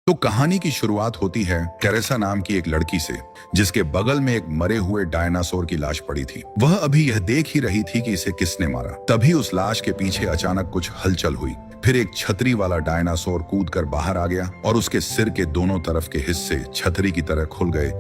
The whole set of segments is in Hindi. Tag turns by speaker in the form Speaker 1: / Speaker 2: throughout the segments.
Speaker 1: तो कहानी की शुरुआत होती है टेरेसा नाम की एक लड़की से, जिसके बगल में एक मरे हुए डायनासोर की लाश पड़ी थी। वह अभी यह देख ही रही थी कि इसे किसने मारा। तभी उस लाश के पीछे अचानक कुछ हलचल हुई। फिर एक छतरी वाला डायनासोर कूदकर बाहर आ गया और उसके सिर के दोनों तरफ के हिस्से छतरी की तरह खुल गए,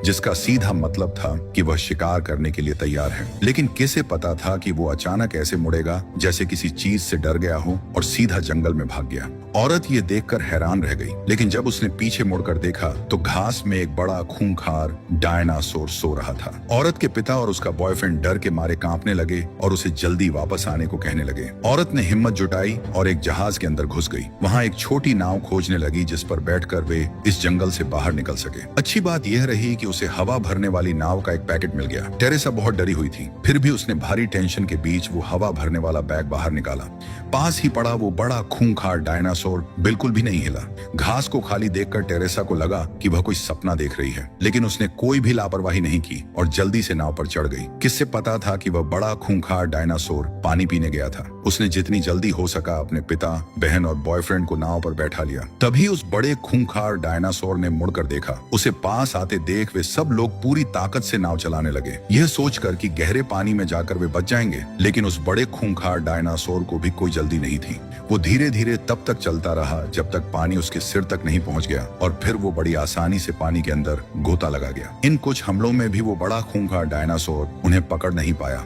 Speaker 1: जिसका सीधा मतलब था कि वह शिकार करने के लिए तैयार है। लेकिन किसे पता था कि वो अचानक ऐसे मुड़ेगा जैसे किसी चीज से डर गया हो और सीधा जंगल में भाग गया। औरत ये देखकर हैरान रह गई, लेकिन जब उसने पीछे मुड़कर देखा तो घास में एक बड़ा खूंखार डायनासोर सो रहा था। औरत के पिता और उसका बॉयफ्रेंड डर के मारे कांपने लगे और उसे जल्दी वापस आने को कहने लगे। औरत ने हिम्मत जुटाई और एक जहाज के अंदर घुस गई। वहाँ एक छोटी नाव खोजने लगी जिस पर बैठकर वे इस जंगल से बाहर निकल सके। अच्छी बात यह रही कि उसे हवा भरने वाली नाव का एक पैकेट मिल गया। टेरेसा बहुत डरी हुई थी, फिर भी उसने भारी टेंशन के बीच वो हवा भरने वाला बैग बाहर निकाला। पास ही पड़ा वो बड़ा खूंखार डायनासोर बिल्कुल भी नहीं हिला। घास को खाली देखकर टेरेसा को लगा कि वह कोई सपना देख रही है, लेकिन उसने कोई भी लापरवाही नहीं की और जल्दी से नाव पर चढ़ गई। किससे पता था कि वह बड़ा खूंखार डायनासोर पानी पीने गया था। उसने जितनी जल्दी हो सका अपने पिता, बहन और बॉयफ्रेंड को नाव पर बैठा लिया। तभी उस बड़े खूंखार डायनासोर ने मुड़कर देखा। उसे पास आते देख वे सब लोग पूरी ताकत से नाव चलाने लगे, यह सोचकर कि गहरे पानी में जाकर वे बच जाएंगे। लेकिन उस बड़े खूंखार डायनासोर को भी कोई जल्दी नहीं थी। वो धीरे धीरे तब तक चलता रहा जब तक पानी उसके सिर तक नहीं पहुंच गया और फिर वो बड़ी आसानी से पानी के अंदर गोता लगा गया। इन कुछ हमलों में भी वो बड़ा खूंखार डायनासोर उन्हें पकड़ नहीं पाया।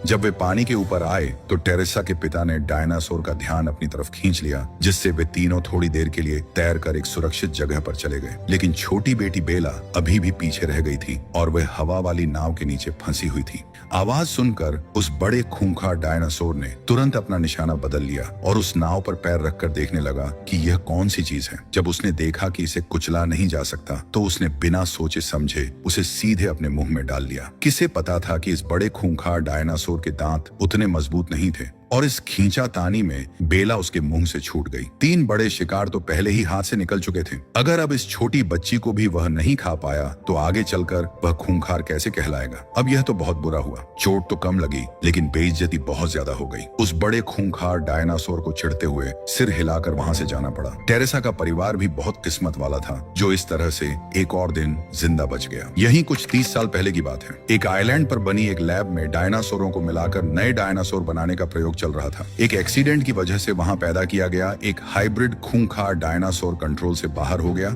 Speaker 1: जब वे पानी के ऊपर आए तो टेरेसा के पिता ने डायनासोर का ध्यान अपनी तरफ खींच लिया, जिससे वे तीनों थोड़ी देर के लिए तैरकर एक सुरक्षित जगह पर चले गए। लेकिन छोटी बेटी बेला अभी भी पीछे रह गई थी और वह हवा वाली नाव के नीचे फंसी हुई थी। आवाज सुनकर उस बड़े खूंखार डायनासोर ने तुरंत अपना निशाना बदल लिया और उस नाव पर पैर रखकर देखने लगा कि यह कौन सी चीज है। जब उसने देखा कि इसे कुचला नहीं जा सकता तो उसने बिना सोचे समझे उसे सीधे अपने मुंह में डाल लिया। किसे पता था कि इस बड़े खूंखार डायनासोर के दांत उतने मजबूत नहीं थे और इस खींचातानी में बेला उसके मुंह से छूट गई। 3 बड़े शिकार तो पहले ही हाथ से निकल चुके थे। अगर अब इस छोटी बच्ची को भी वह नहीं खा पाया तो आगे चलकर वह खूंखार कैसे कहलाएगा। अब यह तो बहुत बुरा हुआ। चोट तो कम लगी लेकिन बेइज्जती बहुत ज्यादा हो गई। उस बड़े खूंखार डायनासोर को चिढ़ते हुए सिर हिलाकर वहां से जाना पड़ा। टेरेसा का परिवार भी बहुत किस्मत वाला था जो इस तरह से एक और दिन जिंदा बच गया। यही कुछ 30 साल पहले की बात है। एक आइलैंड पर बनी एक लैब में डायनासोरों को मिलाकर नए डायनासोर बनाने का प्रयोग चल रहा था। एक एक्सीडेंट की वजह से वहां पैदा किया गया एक हाइब्रिड खूंखार डायनासोर कंट्रोल से बाहर हो गया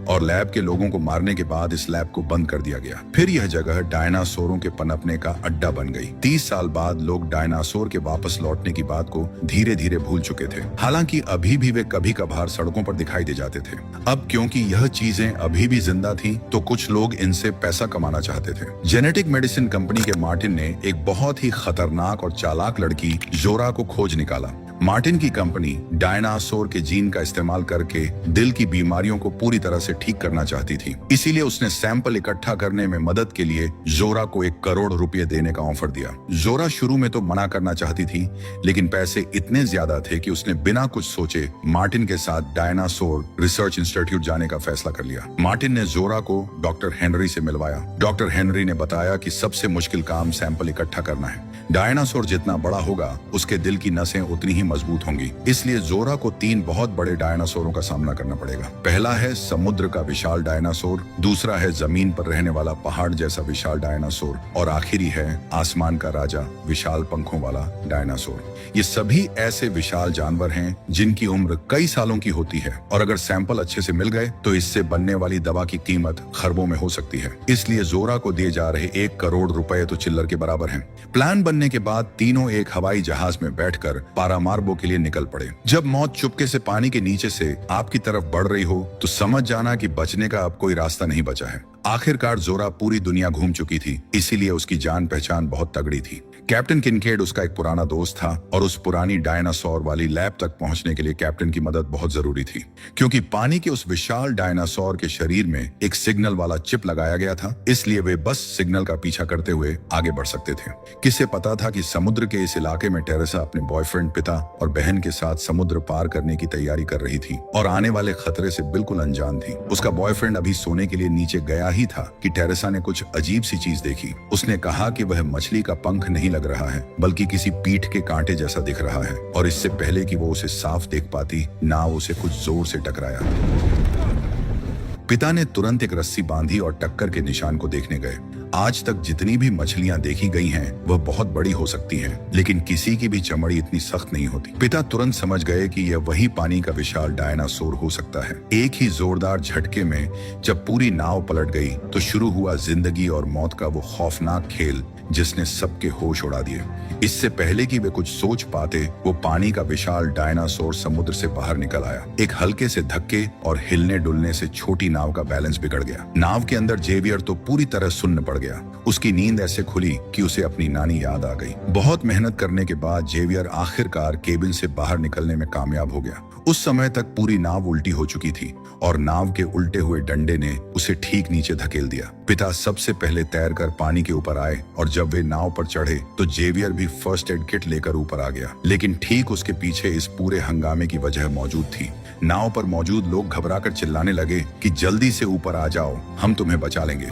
Speaker 1: और लैब के लोगों को मारने के बाद इस लैब को बंद कर दिया गया। फिर यह जगह डायनासोरों के पनपने का अड्डा बन गई। 30 साल बाद लोग डायनासोर के वापस लौटने की बात को धीरे धीरे भूल चुके थे। हालांकि अभी भी वे कभी कभार सड़कों पर दिखाई दे जाते थे। अब क्योंकि यह चीजें अभी भी जिंदा थी तो कुछ लोग इनसे पैसा कमाना चाहते थे। जेनेटिक मेडिसिन कंपनी के मार्टिन ने एक बहुत ही खतरनाक और चालाक लड़की जोरा को खोज निकाला। मार्टिन की कंपनी डायनासोर के जीन का इस्तेमाल करके दिल की बीमारियों को पूरी तरह से ठीक करना चाहती थी। इसीलिए उसने सैंपल इकट्ठा करने में मदद के लिए जोरा को 1 करोड़ रुपए देने का ऑफर दिया। जोरा शुरू में तो मना करना चाहती थी, लेकिन पैसे इतने ज्यादा थे कि उसने बिना कुछ सोचे मार्टिन के साथ डायनासोर रिसर्च इंस्टीट्यूट जाने का फैसला कर लिया। मार्टिन ने जोरा को डॉक्टर हेनरी से मिलवाया। डॉक्टर हेनरी ने बताया कि सबसे मुश्किल काम सैंपल इकट्ठा करना है। डायनासोर जितना बड़ा होगा उसके दिल की नसें उतनी ही मजबूत होंगी। इसलिए जोरा को 3 बहुत बड़े डायनासोरों का सामना करना पड़ेगा। पहला है समुद्र का विशाल डायनासोर, दूसरा है जमीन पर रहने वाला पहाड़ जैसा विशाल डायनासोर और आखिरी है आसमान का राजा विशाल पंखों वाला डायनासोर। ये सभी ऐसे विशाल जानवर हैं जिनकी उम्र कई सालों की होती है और अगर सैंपल अच्छे से मिल गए तो इससे बनने वाली दवा की कीमत खरबों में हो सकती है। इसलिए जोरा को दिए जा रहे 1 करोड़ रुपए तो चिल्लर के बराबर हैं। प्लान बनने के बाद तीनों एक हवाई जहाज में बैठकर पारामार्बो के लिए निकल पड़े। जब मौत चुपके से पानी के नीचे से आपकी तरफ बढ़ रही हो तो समझ जाना कि बचने का अब कोई रास्ता नहीं बचा है। आखिरकार जोरा पूरी दुनिया घूम चुकी थी, इसीलिए उसकी जान पहचान बहुत तगड़ी थी। कैप्टन किनकेड उसका एक पुराना दोस्त था और उस पुरानी डायनासोर वाली लैब तक पहुंचने के लिए कैप्टन की मदद बहुत जरूरी थी, क्योंकि पानी के उस विशाल डायनासोर के शरीर में एक सिग्नल वाला चिप लगाया गया था। इसलिए वे बस सिग्नल का पीछा करते हुए आगे बढ़ सकते थे। किसे पता था कि समुद्र के इस इलाके में टेरेसा अपने बॉयफ्रेंड, पिता और बहन के साथ समुद्र पार करने की तैयारी कर रही थी और आने वाले खतरे से बिल्कुल अनजान थी। उसका बॉयफ्रेंड अभी सोने के लिए नीचे गया ही था कि टेरेसा ने कुछ अजीब सी चीज देखी। उसने कहा कि वह मछली का पंख नहीं लग रहा है बल्कि किसी पीठ के कांटे जैसा दिख रहा है, और इससे पहले कि वो उसे साफ देख पाती, नाव उसे कुछ जोर से टकराया। पिता ने तुरंत एक रस्सी बांधी और टक्कर के निशान को देखने गए। आज तक जितनी भी मछलियां देखी गई हैं, वह बहुत बड़ी हो सकती हैं, लेकिन किसी की भी चमड़ी इतनी सख्त नहीं होती। पिता तुरंत समझ गए कि यह वही पानी का विशाल डायनासोर हो सकता है। एक ही जोरदार झटके में जब पूरी नाव पलट गई तो शुरू हुआ जिंदगी और मौत का वो खौफनाक खेल जिसने सबके होश उड़ा दिए। इससे पहले कि वे कुछ सोच पाते, वो पानी का विशाल डायनासोर समुद्र से बाहर निकल आया। एक हल्के से धक्के और हिलने डुलने से छोटी नाव का बैलेंस बिगड़ गया। नाव के अंदर जेवियर तो पूरी तरह सुन्न पड़ गया। उसकी नींद ऐसे खुली कि उसे अपनी नानी याद आ गई। बहुत मेहनत करने के बाद जेवियर आखिरकार केबिन से बाहर निकलने में कामयाब हो गया। उस समय तक पूरी नाव उल्टी हो चुकी थी और नाव के उल्टे हुए डंडे ने उसे ठीक नीचे धकेल दिया। पिता सबसे पहले तैरकर पानी के ऊपर आए और जब वे नाव पर चढ़े तो जेवियर भी फर्स्ट एड किट लेकर ऊपर आ गया। लेकिन ठीक उसके पीछे इस पूरे हंगामे की वजह मौजूद थी। नाव पर मौजूद लोग घबराकर चिल्लाने लगे कि जल्दी से ऊपर आ जाओ, हम तुम्हें बचा लेंगे।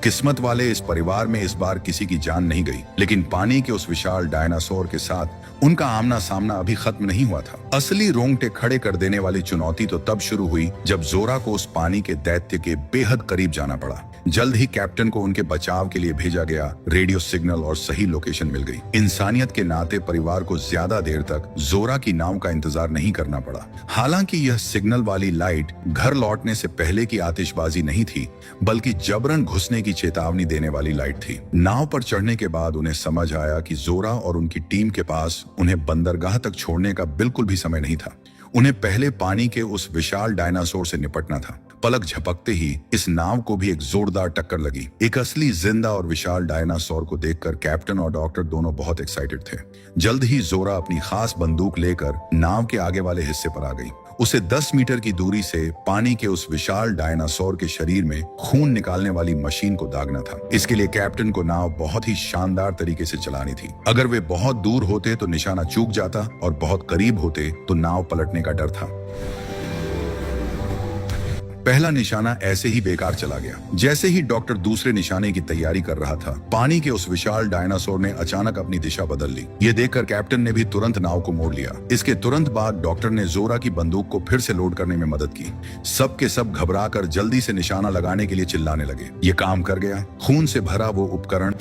Speaker 1: किस्मत वाले इस परिवार में इस बार किसी की जान नहीं गई, लेकिन पानी के उस विशाल डायनासोर के साथ उनका आमना सामना अभी खत्म नहीं हुआ था। असली रोंगटे खड़े कर देने वाली चुनौती तो तब शुरू हुई जब जोरा को उस पानी के दैत्य के बेहद करीब जाना पड़ा। जल्द ही कैप्टन को उनके बचाव के लिए भेजा गया। रेडियो सिग्नल और सही लोकेशन मिल गई। इंसानियत के नाते परिवार को ज्यादा देर तक जोरा की नाव का इंतजार नहीं करना पड़ा। हालांकि यह सिग्नल वाली लाइट घर लौटने से पहले की आतिशबाजी नहीं थी, बल्कि जबरन घुसने की चेतावनी देने वाली लाइट थी। नाव पर चढ़ने के बाद उन्हें समझ आया कि जोरा और उनकी टीम के पास उन्हें बंदरगाह तक छोड़ने का बिल्कुल भी समय नहीं था। उन्हें पहले पानी के उस विशाल डायनासोर से निपटना था। पलक झपकते ही इस नाव को भी एक जोरदार टक्कर लगी। एक असली जिंदा और विशाल डायनासोर को देखकर कैप्टन और डॉक्टर दोनों बहुत एक्साइटेड थे। जल्द ही जोरा अपनी खास बंदूक लेकर नाव के आगे वाले हिस्से पर आ गई। उसे 10 मीटर की दूरी से पानी के उस विशाल डायनासोर के शरीर में खून निकालने वाली मशीन को दागना था। इसके लिए कैप्टन को नाव बहुत ही शानदार तरीके से चलानी थी। अगर वे बहुत दूर होते तो निशाना चूक जाता और बहुत करीब होते तो नाव पलटने का डर था। पहला निशाना ऐसे ही बेकार चला गया। जैसे ही डॉक्टर दूसरे निशाने की तैयारी कर रहा था, पानी के उस विशाल डायनासोर ने अचानक अपनी दिशा बदल ली। ये देखकर कैप्टन ने भी तुरंत नाव को मोड़ लिया। इसके तुरंत बाद डॉक्टर ने जोरा की बंदूक को फिर से लोड करने में मदद की। सब के सब घबराकर जल्दी से निशाना लगाने के लिए चिल्लाने लगे। ये काम कर गया। खून से भरा वो उपकरण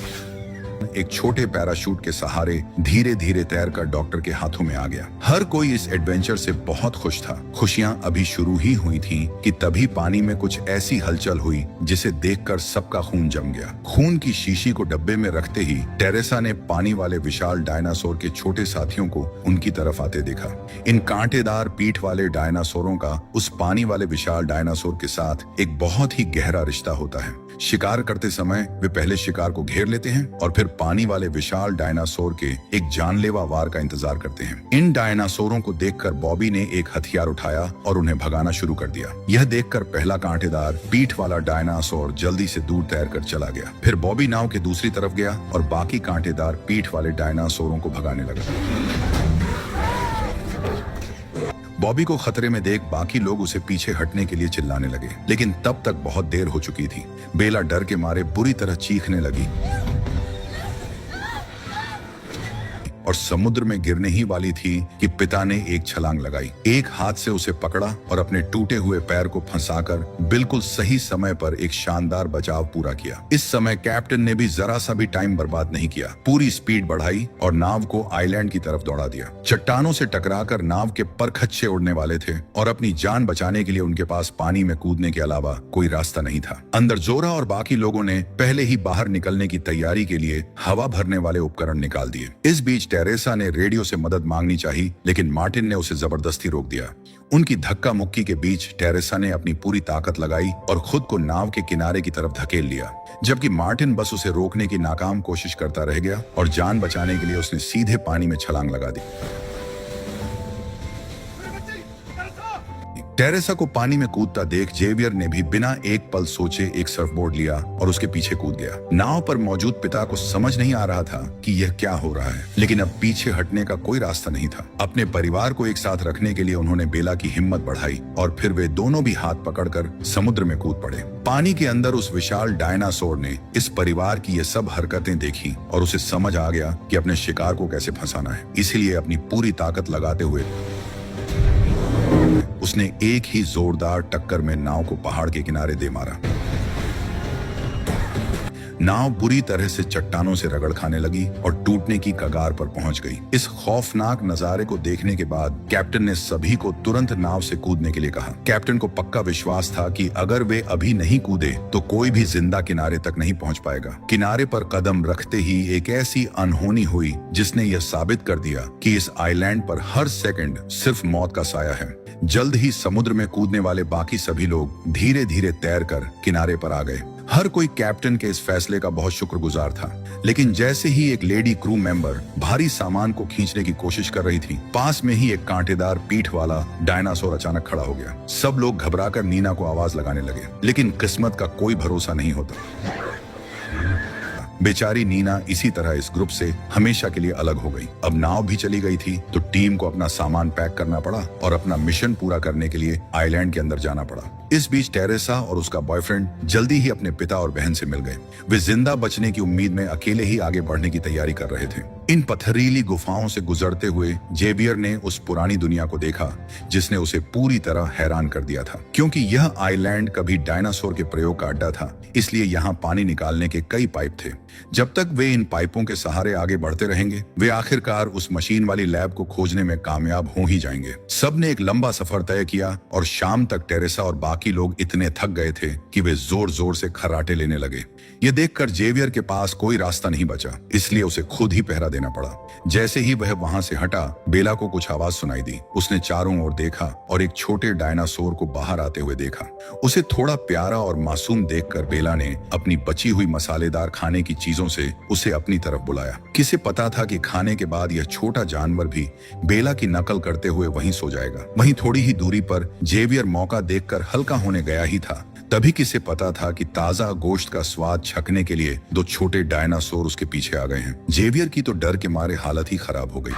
Speaker 1: एक छोटे पैराशूट के सहारे धीरे धीरे तैरकर डॉक्टर के हाथों में आ गया। हर कोई इस एडवेंचर से बहुत खुश था। खुशियां अभी शुरू ही हुई थीं कि तभी पानी में कुछ ऐसी हलचल हुई जिसे देखकर सबका खून जम गया। खून की शीशी को डब्बे में रखते ही टेरेसा ने पानी वाले विशाल डायनासोर के छोटे साथियों को उनकी तरफ आते देखा। इन कांटेदार पीठ वाले डायनासोरों का उस पानी वाले विशाल डायनासोर के साथ एक बहुत ही गहरा रिश्ता होता है। शिकार करते समय वे पहले शिकार को घेर लेते हैं और फिर पानी वाले विशाल डायनासोर के एक जानलेवा वार का इंतजार करते हैं। इन डायनासोरों को देखकर बॉबी ने एक हथियार उठाया और उन्हें भगाना शुरू कर दिया। यह देखकर पहला कांटेदार पीठ वाला डायनासोर जल्दी से दूर तैरकर चला गया। फिर बॉबी नाव के दूसरी तरफ गया और बाकी कांटेदार पीठ वाले डायनासोरों को भगाने लगा। बॉबी को खतरे में देख बाकी लोग उसे पीछे हटने के लिए चिल्लाने लगे, लेकिन तब तक बहुत देर हो चुकी थी। बेला डर के मारे बुरी तरह चीखने लगी और समुद्र में गिरने ही वाली थी कि पिता ने एक छलांग लगाई। एक हाथ से उसे पकड़ा और अपने टूटे हुए पैर को फंसाकर बिल्कुल सही समय पर एक शानदार बचाव पूरा किया। इस समय कैप्टन ने भी जरा सा भी टाइम बर्बाद नहीं किया। पूरी स्पीड बढ़ाई और नाव को आइलैंड की तरफ दौड़ा दिया। चट्टानों से टकराकर नाव के परखच्चे उड़ने वाले थे और अपनी जान बचाने के लिए उनके पास पानी में कूदने के अलावा कोई रास्ता नहीं था। अंदर जोरा और बाकी लोगों ने पहले ही बाहर निकलने की तैयारी के लिए हवा भरने वाले उपकरण निकाल दिए। इस बीच टेरेसा ने रेडियो से मदद मांगनी चाहिए, लेकिन मार्टिन ने उसे जबरदस्ती रोक दिया। उनकी धक्का मुक्की के बीच टेरेसा ने अपनी पूरी ताकत लगाई और खुद को नाव के किनारे की तरफ धकेल लिया, जबकि मार्टिन बस उसे रोकने की नाकाम कोशिश करता रह गया और जान बचाने के लिए उसने सीधे पानी में छलांग लगा दी। टेरेसा को पानी में कूदता देख जेवियर ने भी बिना एक पल सोचे एक सर्फबोर्ड लिया और उसके पीछे कूद गया। नाव पर मौजूद पिता को समझ नहीं आ रहा था कि यह क्या हो रहा है, लेकिन अब पीछे हटने का कोई रास्ता नहीं था। अपने परिवार को एक साथ रखने के लिए उन्होंने बेला की हिम्मत बढ़ाई और फिर वे दोनों भी हाथ पकड़कर समुद्र में कूद पड़े। पानी के अंदर उस विशाल डायनासोर ने इस परिवार की ये सब हरकतें देखी और उसे समझ आ गया कि अपने शिकार को कैसे फंसाना है। इसीलिए अपनी पूरी ताकत लगाते हुए उसने एक ही जोरदार टक्कर में नाव को पहाड़ के किनारे दे मारा। नाव बुरी तरह से चट्टानों से रगड़ खाने लगी और टूटने की कगार पर पहुंच गई। इस खौफनाक नजारे को देखने के बाद कैप्टन ने सभी को तुरंत नाव से कूदने के लिए कहा। कैप्टन को पक्का विश्वास था कि अगर वे अभी नहीं कूदे तो कोई भी जिंदा किनारे तक नहीं पहुंच पाएगा। किनारे पर कदम रखते ही एक ऐसी अनहोनी हुई जिसने यह साबित कर दिया कि इस आइलैंड पर हर सेकंड सिर्फ मौत का साया है। जल्द ही समुद्र में कूदने वाले बाकी सभी लोग धीरे धीरे तैरकर किनारे पर आ गए। हर कोई कैप्टन के इस फैसले का बहुत शुक्रगुजार था, लेकिन जैसे ही एक लेडी क्रू मेंबर भारी सामान को खींचने की कोशिश कर रही थी, पास में ही एक कांटेदार पीठ वाला डायनासोर अचानक खड़ा हो गया। सब लोग घबराकर नीना को आवाज लगाने लगे, लेकिन किस्मत का कोई भरोसा नहीं होता। बेचारी नीना इसी तरह इस ग्रुप से हमेशा के लिए अलग हो गई। अब नाव भी चली गई थी तो टीम को अपना सामान पैक करना पड़ा और अपना मिशन पूरा करने के लिए आइलैंड के अंदर जाना पड़ा। इस बीच टेरेसा और उसका बॉयफ्रेंड जल्दी ही अपने पिता और बहन से मिल गए। वे जिंदा बचने की उम्मीद में अकेले ही आगे बढ़ने की तैयारी कर रहे थे। इन पथरीली गुफाओं से गुजरते हुए जेवियर ने उस पुरानी दुनिया को देखा जिसने उसे पूरी तरह हैरान कर दिया था। क्योंकि यह आइलैंड कभी डायनासोर के प्रयोग का अड्डा था, इसलिए यहाँ पानी निकालने के कई पाइप थे। जब तक वे इन पाइपों के सहारे आगे बढ़ते रहेंगे, वे आखिरकार उस मशीन वाली लैब को खोजने में कामयाब हो ही जाएंगे। सबने एक लंबा सफर तय किया और शाम तक टेरेसा और बाकी लोग इतने थक गए थे कि वे जोर जोर से खर्राटे लेने लगे। ये देखकर जेवियर के पास कोई रास्ता नहीं बचा, इसलिए उसे खुद ही पहरा देना पड़ा। जैसे ही वह वहां से हटा, बेला को कुछ आवाज सुनाई दी। उसने चारों ओर देखा और एक छोटे डायनासोर को बाहर आते हुए देखा। उसे थोड़ा प्यारा और मासूम देखकर बेला ने अपनी बची हुई मसालेदार खाने की चीजों से उसे अपनी तरफ बुलाया। किसे पता था कि खाने के बाद यह छोटा जानवर भी बेला की नकल करते हुए वहीं सो जाएगा। वहीं थोड़ी ही दूरी पर जेवियर मौका देखकर हल्का होने गया ही था, तभी किसे पता था कि ताजा गोश्त का स्वाद छकने के लिए दो छोटे डायनासोर उसके पीछे आ गए हैं। जेवियर की तो डर के मारे हालत ही खराब हो गई।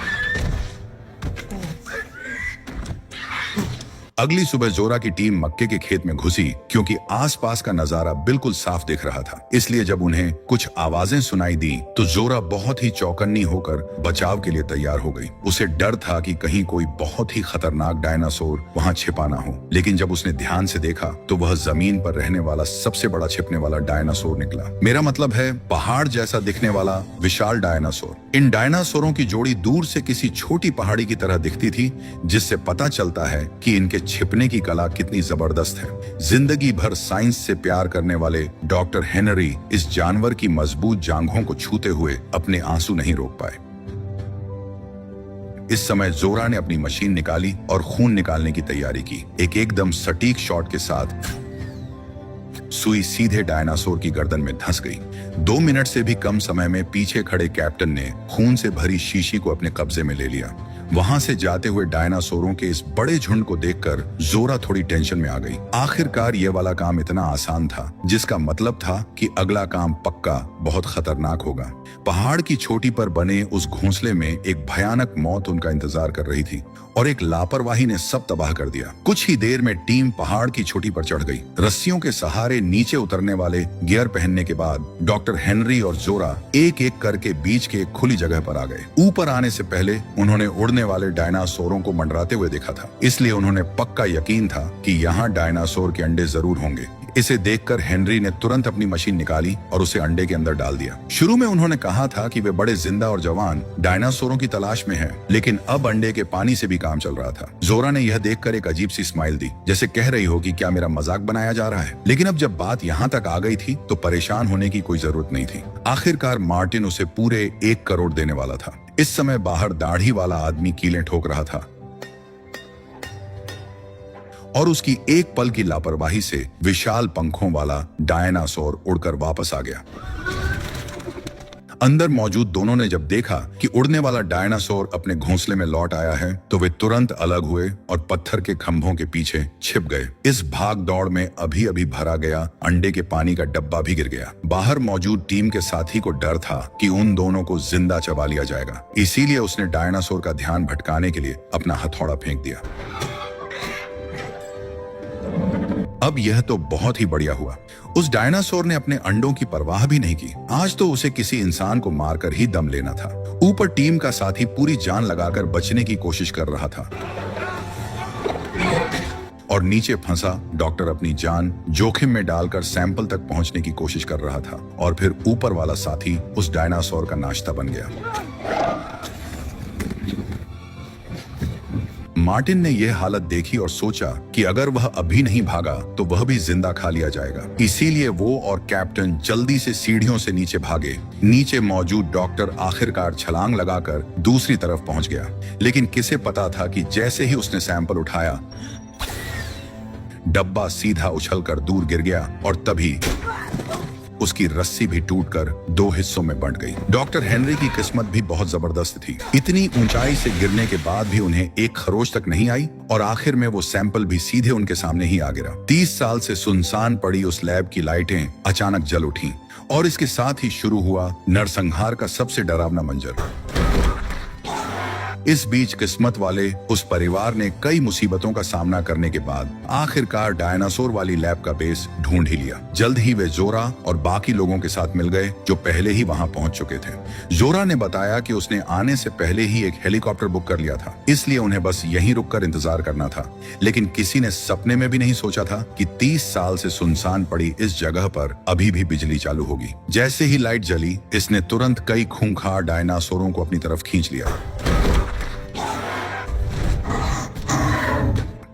Speaker 1: अगली सुबह जोरा की टीम मक्के के खेत में घुसी क्योंकि आसपास का नजारा बिल्कुल साफ दिख रहा था। इसलिए जब उन्हें कुछ आवाजें सुनाई दी तो जोरा बहुत ही चौकन्नी होकर बचाव के लिए तैयार हो गई। उसे डर था कि कहीं कोई बहुत ही खतरनाक डायनासोर वहां छिपा ना हो, लेकिन जब उसने ध्यान से देखा तो वह जमीन पर रहने वाला सबसे बड़ा छिपने वाला डायनासोर निकला। मेरा मतलब है पहाड़ जैसा दिखने वाला विशाल डायनासोर। इन डायनासोरों की जोड़ी दूर से किसी छोटी पहाड़ी की तरह दिखती थी, जिससे पता चलता है कि इनके छिपने की कला कितनी जबरदस्त है। जिंदगी भर साइंस से प्यार करने वाले डॉक्टर हेनरी इस जानवर की मजबूत जांघों को छूते हुए अपने आंसू नहीं रोक पाए। इस समय जोरा ने अपनी मशीन निकाली और खून निकालने की तैयारी की। एक एकदम सटीक शॉट के साथ सुई सीधे डायनासोर की गर्दन में धंस गई। 2 मिनट से भी कम समय में पीछे खड़े कैप्टन ने खून से भरी शीशी को अपने कब्जे में ले लिया। वहां से जाते हुए डायनासोरों के इस बड़े झुंड को देखकर जोरा थोड़ी टेंशन में आ गई। आखिरकार ये वाला काम इतना आसान था, जिसका मतलब था कि अगला काम पक्का बहुत खतरनाक होगा। पहाड़ की चोटी पर बने उस घोंसले में एक भयानक मौत उनका इंतजार कर रही थी और एक लापरवाही ने सब तबाह कर दिया। कुछ ही देर में टीम पहाड़ की चोटी पर चढ़ गई। रस्सियों के सहारे नीचे उतरने वाले गियर पहनने के बाद डॉक्टर हेनरी और जोरा एक एक करके बीच के एक खुली जगह पर आ गए। ऊपर आने से पहले उन्होंने उड़ने वाले डायनासोरों को मंडराते हुए देखा था, इसलिए उन्होंने पक्का यकीन था कि यहाँ डायनासोर के अंडे जरूर होंगे। इसे देखकर हेनरी ने तुरंत अपनी मशीन निकाली और उसे अंडे के अंदर डाल दिया। शुरू में उन्होंने कहा था कि वे बड़े जिंदा और जवान डायनासोरों की तलाश में हैं, लेकिन अब अंडे के पानी से भी काम चल रहा था। जोरा ने यह देखकर एक अजीब सी स्माइल दी, जैसे कह रही हो कि क्या मेरा मजाक बनाया जा रहा है। लेकिन अब जब बात यहाँ तक आ गई थी तो परेशान होने की कोई जरूरत नहीं थी। आखिरकार मार्टिन उसे पूरे 1 करोड़ देने वाला था। इस समय बाहर दाढ़ी वाला आदमी कीलें ठोक रहा था और उसकी एक पल की लापरवाही से विशाल पंखों वाला डायनासोर उड़कर वापस आ गया। अंदर मौजूद दोनों ने जब देखा कि उड़ने वाला डायनासोर अपने घोंसले में लौट आया है तो वे तुरंत अलग हुए और पत्थर के खंभों के पीछे छिप गए। इस भाग दौड़ में अभी अभी भरा गया अंडे के पानी का डब्बा भी गिर गया। बाहर मौजूद टीम के साथी को डर था कि उन दोनों को जिंदा चबा लिया जाएगा, इसीलिए उसने डायनासोर का ध्यान भटकाने के लिए अपना हथौड़ा फेंक दिया। अब यह तो बहुत ही बढ़िया हुआ। उस डायनासोर ने अपने अंडों की परवाह भी नहीं की। आज तो उसे किसी इंसान को मारकर ही दम लेना था। ऊपर टीम का साथी पूरी जान लगाकर बचने की कोशिश कर रहा था और नीचे फंसा डॉक्टर अपनी जान जोखिम में डालकर सैंपल तक पहुंचने की कोशिश कर रहा था। और फिर ऊपर वाला साथी उस डायनासोर का नाश्ता बन गया। मार्टिन ने यह हालत देखी और सोचा कि अगर वह अभी नहीं भागा तो वह भी जिंदा खा लिया जाएगा। इसीलिए वो और कैप्टन जल्दी से सीढ़ियों से नीचे भागे। नीचे मौजूद डॉक्टर आखिरकार छलांग लगाकर दूसरी तरफ पहुंच गया, लेकिन किसे पता था कि जैसे ही उसने सैंपल उठाया डब्बा सीधा उछलकर दूर गिर गया और तभी उसकी रस्सी भी टूटकर 2 हिस्सों में बंट गई। डॉक्टर हेनरी की किस्मत भी बहुत जबरदस्त थी। इतनी ऊंचाई से गिरने के बाद भी उन्हें एक खरोच तक नहीं आई और आखिर में वो सैंपल भी सीधे उनके सामने ही आ गिरा। 30 साल से सुनसान पड़ी उस लैब की लाइटें अचानक जल उठी और इसके साथ ही शुरू हुआ नरसंहार का सबसे डरावना मंजर। इस बीच किस्मत वाले उस परिवार ने कई मुसीबतों का सामना करने के बाद आखिरकार डायनासोर वाली लैब का बेस ढूंढ ही लिया। जल्द ही वे जोरा और बाकी लोगों के साथ मिल गए जो पहले ही वहां पहुंच चुके थे। जोरा ने बताया कि उसने आने से पहले ही एक हेलीकॉप्टर बुक कर लिया था, इसलिए उन्हें बस यहीं रुककर इंतजार करना था। लेकिन किसी ने सपने में भी नहीं सोचा था कि 30 साल से सुनसान पड़ी इस जगह पर अभी भी बिजली चालू होगी। जैसे ही लाइट जली, इसने तुरंत कई खूंखार डायनासोरों को अपनी तरफ खींच लिया।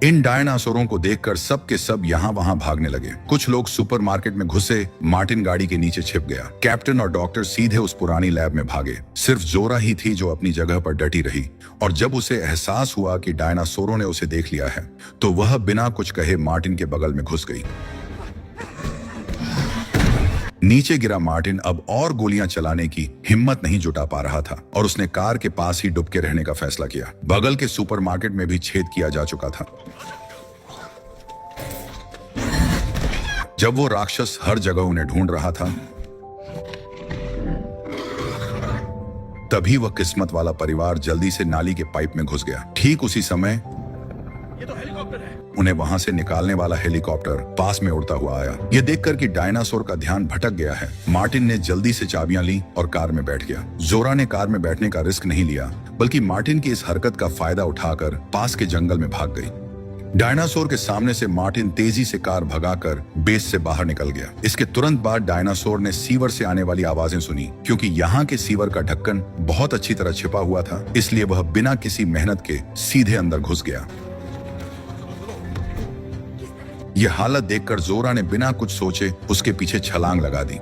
Speaker 1: इन डायनासोरों को देखकर सब के सब यहाँ वहां भागने लगे। कुछ लोग सुपरमार्केट में घुसे, मार्टिन गाड़ी के नीचे छिप गया। कैप्टन और डॉक्टर सीधे उस पुरानी लैब में भागे। सिर्फ जोरा ही थी जो अपनी जगह पर डटी रही और जब उसे एहसास हुआ कि डायनासोरों ने उसे देख लिया है तो वह बिना कुछ कहे मार्टिन के बगल में घुस गई। नीचे गिरा मार्टिन अब और गोलियां चलाने की हिम्मत नहीं जुटा पा रहा था और उसने कार के पास ही डुब के रहने का फैसला किया। बगल के सुपरमार्केट में भी छेद किया जा चुका था। जब वो राक्षस हर जगह उन्हें ढूंढ रहा था तभी वह किस्मत वाला परिवार जल्दी से नाली के पाइप में घुस गया। ठीक उसी समय
Speaker 2: ये तो हेलीकॉप्टर है।
Speaker 1: उन्हें वहां से निकालने वाला हेलीकॉप्टर पास में उड़ता हुआ आया। यह देखकर कि डायनासोर का ध्यान भटक गया है, मार्टिन ने जल्दी से चाबियां ली और कार में बैठ गया। जोरा ने कार में बैठने का रिस्क नहीं लिया, बल्कि मार्टिन की इस हरकत का फायदा उठाकर पास के जंगल में भाग गई। डायनासोर के सामने से मार्टिन तेजी से कार भगाकर बेस से बाहर निकल गया। इसके तुरंत बाद डायनासोर ने सीवर से आने वाली आवाजें सुनी। क्योंकि यहाँ के सीवर का ढक्कन बहुत अच्छी तरह छिपा हुआ था, इसलिए वह बिना किसी मेहनत के सीधे अंदर घुस गया। यह हालत देखकर जोरा ने बिना कुछ सोचे उसके पीछे छलांग लगा दी।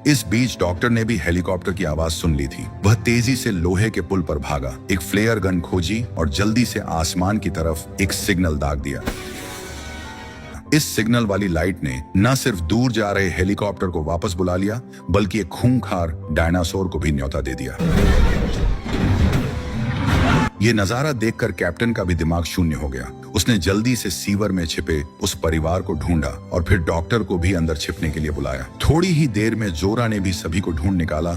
Speaker 1: इस बीच डॉक्टर ने भी हेलीकॉप्टर की आवाज सुन ली थी। वह तेजी से लोहे के पुल पर भागा, एक फ्लेयर गन खोजी और जल्दी से आसमान की तरफ एक सिग्नल दाग दिया। इस सिग्नल वाली लाइट ने न सिर्फ दूर जा रहे हेलीकॉप्टर को वापस बुला लिया, बल्कि एक खूंखार डायनासोर को भी न्योता दे दिया। ये नजारा देखकर कैप्टन का भी दिमाग शून्य हो गया। उसने जल्दी से सीवर में छिपे उस परिवार को ढूंढा और फिर डॉक्टर को भी अंदर छिपने के लिए बुलाया। थोड़ी ही देर में जोरा ने भी सभी को ढूंढ निकाला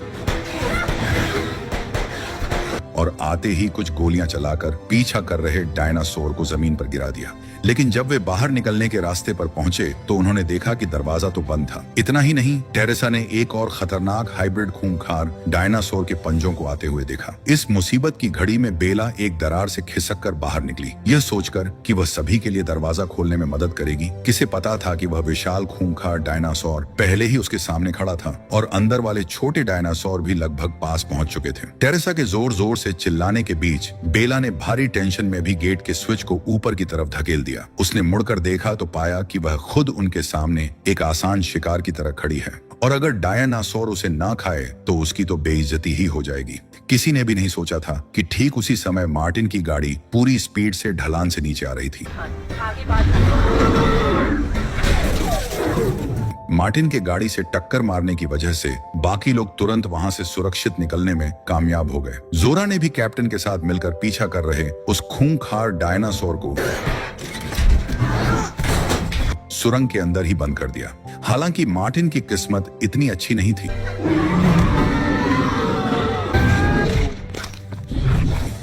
Speaker 1: और आते ही कुछ गोलियां चलाकर पीछा कर रहे डायनासोर को जमीन पर गिरा दिया। लेकिन जब वे बाहर निकलने के रास्ते पर पहुंचे तो उन्होंने देखा कि दरवाजा तो बंद था। इतना ही नहीं, टेरेसा ने एक और खतरनाक हाइब्रिड खूंखार डायनासोर के पंजों को आते हुए देखा। इस मुसीबत की घड़ी में बेला एक दरार से खिसक कर बाहर निकली, यह सोचकर कि वह सभी के लिए दरवाजा खोलने में मदद करेगी। किसे पता था कि वह विशाल खूंखार डायनासोर पहले ही उसके सामने खड़ा था और अंदर वाले छोटे डायनासोर भी लगभग पास पहुंच चुके थे। टेरेसा के जोर जोर से चिल्लाने के बीच बेला ने भारी टेंशन में भी गेट के स्विच को ऊपर की तरफ धकेल दिया। उसने मुड़कर देखा तो पाया कि वह खुद उनके सामने एक आसान शिकार की तरह खड़ी है और अगर डायनासोर उसे ना खाए तो उसकी तो बेइज्जती ही हो जाएगी। किसी ने भी नहीं सोचा था कि ठीक उसी समय मार्टिन की गाड़ी पूरी स्पीड से ढलान से नीचे आ रही थी। मार्टिन के गाड़ी से टक्कर मारने की वजह से बाकी लोग तुरंत वहां से सुरक्षित निकलने में कामयाब हो गए। जोरा ने भी कैप्टन के साथ मिलकर पीछा कर रहे उस खूंखार डायनासोर को सुरंग के अंदर ही बंद कर दिया। हालांकि मार्टिन की किस्मत इतनी अच्छी नहीं थी।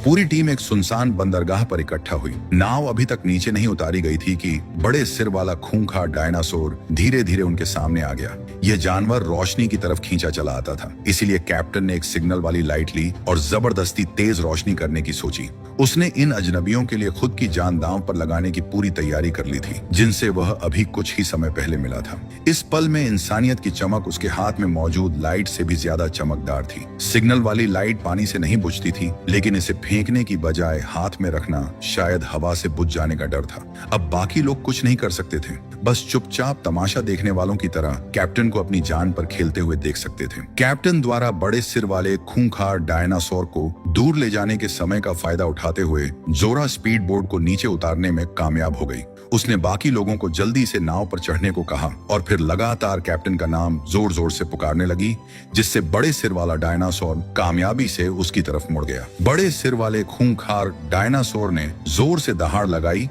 Speaker 1: पूरी टीम एक सुनसान बंदरगाह पर इकट्ठा हुई। नाव अभी तक नीचे नहीं उतारी गई थी कि बड़े सिर वाला खूंखार डायनासोर धीरे धीरे उनके सामने आ गया। यह जानवर रोशनी की तरफ खींचा चला आता था, इसीलिए कैप्टन ने एक सिग्नल वाली लाइट ली और जबरदस्ती तेज रोशनी करने की सोची। उसने इन अजनबियों के लिए खुद की जान दांव पर लगाने की पूरी तैयारी कर ली थी, जिनसे वह अभी कुछ ही समय पहले मिला था। इस पल में इंसानियत की चमक उसके हाथ में मौजूद लाइट से भी ज्यादा चमकदार थी। सिग्नल वाली लाइट पानी से नहीं बुझती थी, लेकिन इसे फेंकने की बजाय हाथ में रखना शायद हवा से बुझ जाने का डर था। अब बाकी लोग कुछ नहीं कर सकते थे, बस चुपचाप तमाशा देखने वालों की तरह कैप्टन को अपनी जान पर खेलते हुए देख सकते थे। कैप्टन द्वारा बड़े सिर वाले खूंखार डायनासोर को दूर ले जाने के समय का फायदा उठाते हुए जोरा स्पीड बोट को नीचे उतारने में कामयाब हो गई। उसने बाकी लोगों को जल्दी से नाव पर चढ़ने को कहा और फिर लगातार कैप्टन का नाम जोर जोर से पुकारने लगी, जिससे बड़े सिर वाला डायनासोर कामयाबी से उसकी तरफ मुड़ गया। बड़े सिर वाले खूंखार डायनासोर ने जोर से दहाड़ लगाई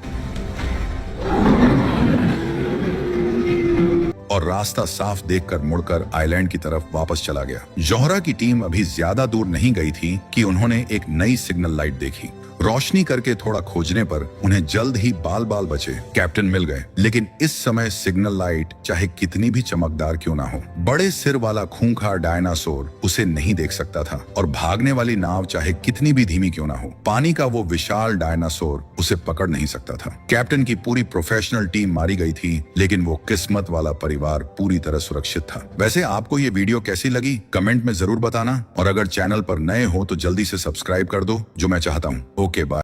Speaker 1: और रास्ता साफ देखकर मुड़कर आइलैंड की तरफ वापस चला गया। जोहरा की टीम अभी ज्यादा दूर नहीं गई थी कि उन्होंने एक नई सिग्नल लाइट देखी। रोशनी करके थोड़ा खोजने पर उन्हें जल्द ही बाल बाल बचे कैप्टन मिल गए। लेकिन इस समय सिग्नल लाइट चाहे कितनी भी चमकदार क्यों ना हो, बड़े सिर वाला खूंखार डायनासोर उसे नहीं देख सकता था, और भागने वाली नाव चाहे कितनी भी धीमी क्यों ना हो, पानी का वो विशाल डायनासोर उसे पकड़ नहीं सकता था। कैप्टन की पूरी प्रोफेशनल टीम मारी गई थी, लेकिन वो किस्मत वाला परिवार पूरी तरह सुरक्षित था। वैसे आपको ये वीडियो कैसी लगी कमेंट में जरूर बताना, और अगर चैनल पर नए हो तो जल्दी से सब्सक्राइब कर दो, जो मैं चाहता हूँ। Okay bye.